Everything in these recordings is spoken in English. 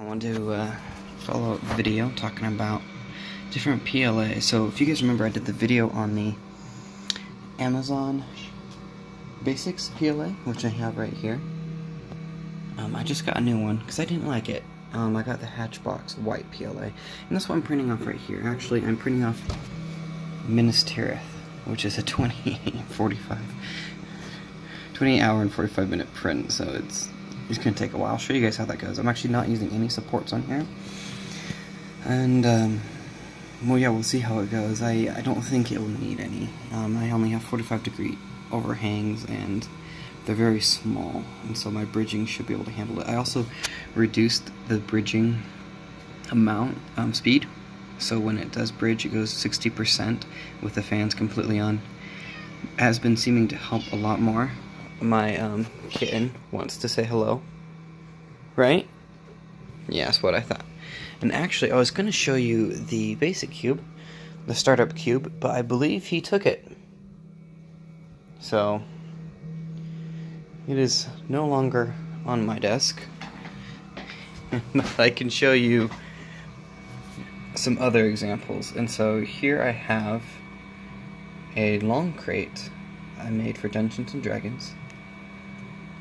I want to follow up video talking about different PLA. So if you guys remember, I did the video on the Amazon Basics PLA, which I have right here. I just got a new one because I didn't like it. I got the Hatchbox white PLA, and that's what I'm printing off right here. Actually, I'm printing off Minas Tirith, which is a 28 hour and 45 minute print, so it's going to take a while. I'll show you guys how that goes. I'm actually not using any supports on here, and well, yeah, we'll see how it goes. I don't think it will need any. I only have 45-degree overhangs, and they're very small, and so my bridging should be able to handle it. I also reduced the bridging amount, speed, so when it does bridge, it goes 60% with the fans completely on. Has been seeming to help a lot more. My kitten wants to say hello, right? Yeah, that's what I thought. And actually, I was going to show you the basic cube, the startup cube, but I believe he took it. So it is no longer on my desk. But I can show you some other examples. And so here I have a long crate I made for Dungeons and Dragons,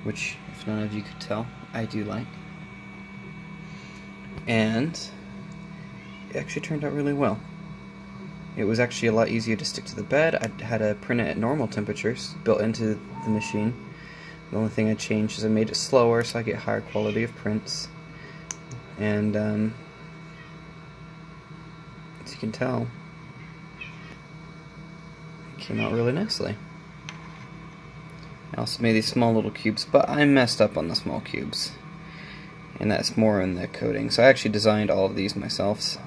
which, if none of you could tell, I do like. And it actually turned out really well. It was actually a lot easier to stick to the bed. I had to print it at normal temperatures built into the machine. The only thing I changed is I made it slower so I get higher quality of prints. And as you can tell, it came out really nicely. I also made these small little cubes, but I messed up on the small cubes, and that's more in the coding. So I actually designed all of these myself.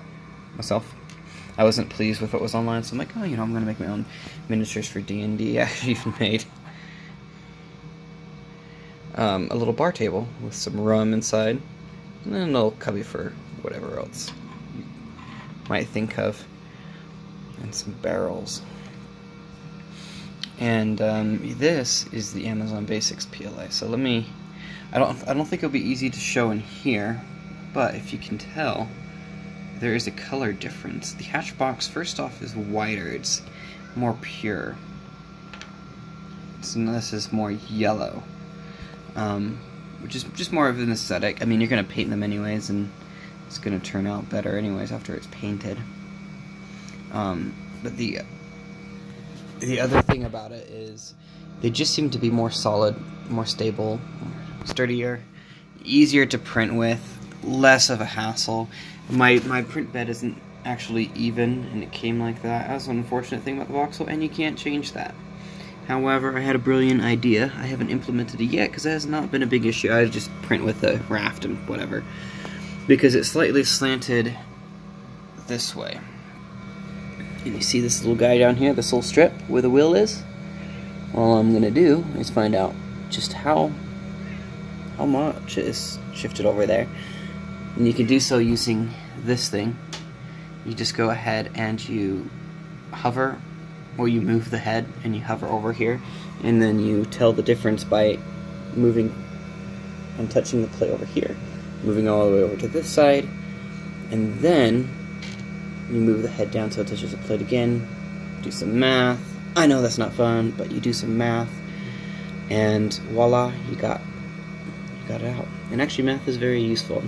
I wasn't pleased with what was online, so I'm like, oh, you know, I'm going to make my own miniatures for D&D. I actually even made a little bar table with some rum inside, and then a little cubby for whatever else you might think of, and some barrels. And this is the Amazon Basics PLA. So let me. I don't think it'll be easy to show in here, but if you can tell, there is a color difference. The Hatchbox, first off, is whiter. It's more pure. So this is more yellow, which is just more of an aesthetic. I mean, you're gonna paint them anyways, and it's gonna turn out better anyways after it's painted. But the other thing about it is they just seem to be more solid, more stable, more sturdier, easier to print with, less of a hassle. My print bed isn't actually even, and it came like that. That's an unfortunate thing about the voxel, and you can't change that. However, I had a brilliant idea. I haven't implemented it yet because it has not been a big issue. I just print with the raft and whatever, because it's slightly slanted this way. And you see this little guy down here, this little strip where the wheel is? All I'm going to do is find out just how much is shifted over there. And you can do so using this thing. You just go ahead and you hover, or you move the head and you hover over here, and then you tell the difference by moving and touching the plate over here, moving all the way over to this side, and then you move the head down so it touches the plate again, do some math. I know that's not fun, but you do some math, and voila, you got it out. And actually, math is very useful.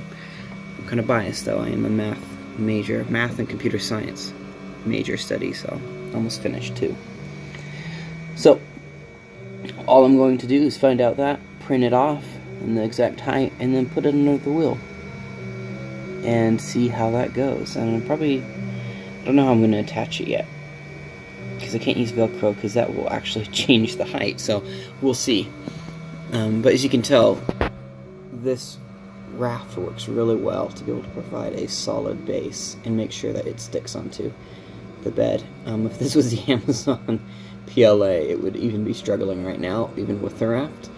I'm kind of biased, though. I am a math and computer science major study, so almost finished, too. So, all I'm going to do is find out that, print it off in the exact height, and then put it under the wheel, and see how that goes. And I don't know how I'm going to attach it yet, because I can't use Velcro, because that will actually change the height, so we'll see. But as you can tell, this raft works really well to be able to provide a solid base and make sure that it sticks onto the bed. If this was the Amazon PLA, it would even be struggling right now, even with the raft.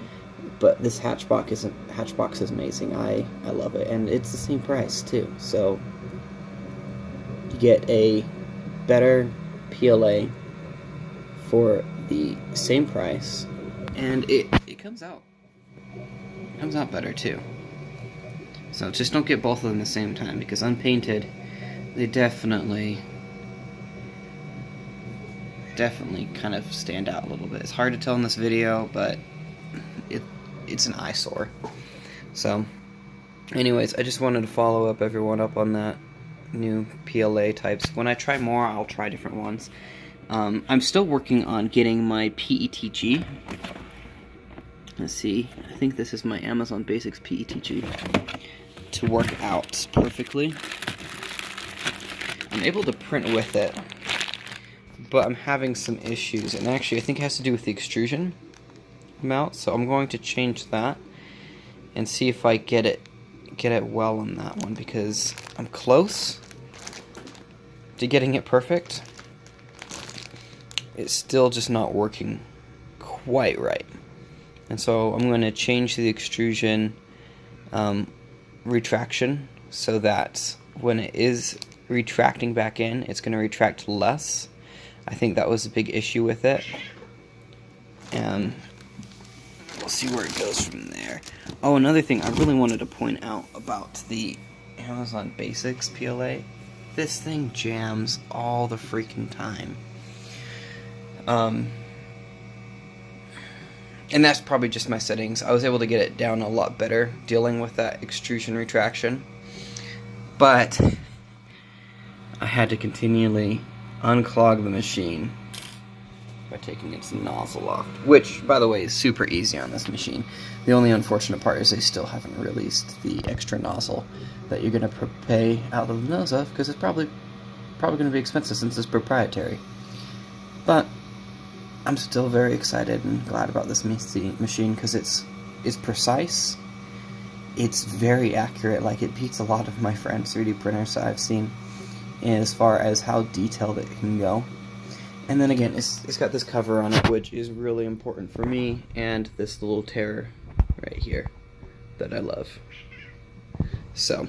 But this Hatchbox is amazing. I love it, and it's the same price too. So you get a better PLA for the same price, and it comes out better too. So just don't get both of them at the same time, because unpainted, they definitely kind of stand out a little bit. It's hard to tell in this video, but it's an eyesore. So anyways, I just wanted to follow everyone up on that new PLA types. When I try more, I'll try different ones. I'm still working on getting my PETG. Let's see, I think this is my Amazon Basics PETG to work out perfectly. I'm able to print with it, but I'm having some issues, and actually I think it has to do with the extrusion mount, so I'm going to change that and see if I get it well on that one, because I'm close to getting it perfect. It's still just not working quite right. And so I'm going to change the extrusion retraction so that when it is retracting back in, it's going to retract less. I think that was a big issue with it. And we'll see where it goes from there. Oh, another thing I really wanted to point out about the Amazon Basics PLA. This thing jams all the freaking time. And that's probably just my settings. I was able to get it down a lot better dealing with that extrusion retraction. But I had to continually unclog the machine by taking its nozzle off, which, by the way, is super easy on this machine. The only unfortunate part is they still haven't released the extra nozzle that you're going to pay out of the nose of, because it's probably going to be expensive since it's proprietary. But I'm still very excited and glad about this machine, because it's precise, it's very accurate. Like, it beats a lot of my friends' 3D printers that I've seen as far as how detailed it can go. And then again, it's got this cover on it, which is really important for me, and this little tear right here that I love. So,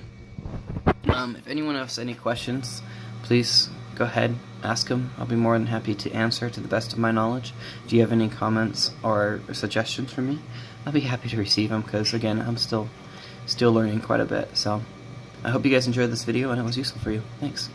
if anyone else has any questions, please go ahead, ask them. I'll be more than happy to answer to the best of my knowledge. If you have any comments or suggestions for me, I'll be happy to receive them, because again, I'm still learning quite a bit. So I hope you guys enjoyed this video and it was useful for you. Thanks.